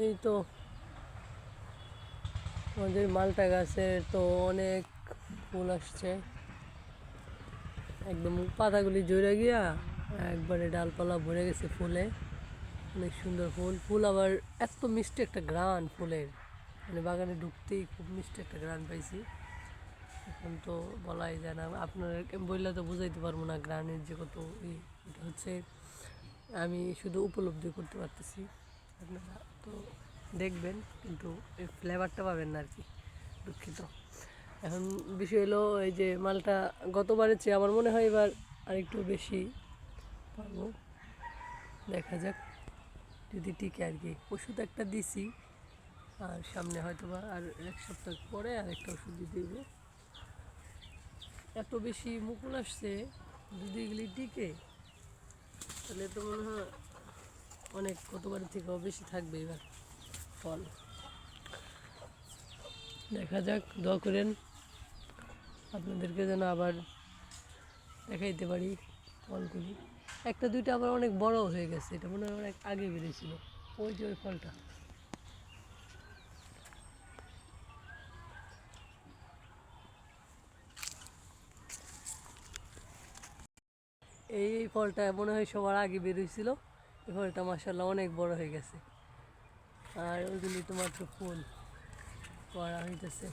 এই তো আমাদের মালটা গাছের তো অনেক ফুল আসছে, একদম পাতাগুলি ঝরে গিয়া একবারে ডালপালা ভরে গেছে ফুলে। অনেক সুন্দর ফুল, ফুল আবার এত মিষ্টি একটা ঘ্রাণ ফুলের, মানে বাগানে ঢুকতেই খুব মিষ্টি একটা ঘ্রাণ পাইছি। এখন তো বলাই যায় না, আপনার বললে তো বুঝাইতে পারবো না ঘ্রাণের যে কত এটা হচ্ছে আমি শুধু উপলব্ধি করতে পারতেছি, আপনারা তো দেখবেন কিন্তু এই ফ্লেভারটা পাবেন না আর কি, দুঃখিত। এখন বিষয় হলো এই যে মালটা গতবারের চেয়ে আমার মনে হয় এবার আরেকটু বেশি পারবো, দেখা যাক যদি টিকে আর কি। ওষুধ একটা দিছি, আর সামনে হয়তো বা আর এক সপ্তাহ পরে আরেকটা ওষুধ দিতে দিব। এত বেশি মুকুল আসছে, যদি এগুলি টিকে তাহলে তো মনে হয় অনেক গতবারের থেকেও বেশি থাকবে এবার ফল। দেখা যাক, দোয়া করেন আপনাদেরকে যেন আবার দেখাইতে পারি ফলগুলি। একটা দুইটা আবার অনেক বড় হয়ে গেছে, এটা মনে হয় অনেক আগে বেরিয়েছিল, ওই যে ওই ফলটা। এই ফলটা মনে হয় সবার আগে বেরিয়েছিল, এই ফলটা মাসাল্লাহ অনেক বড় হয়ে গেছে, আর ওইগুলি তো মাত্র ফুল পড়া হইতেছে।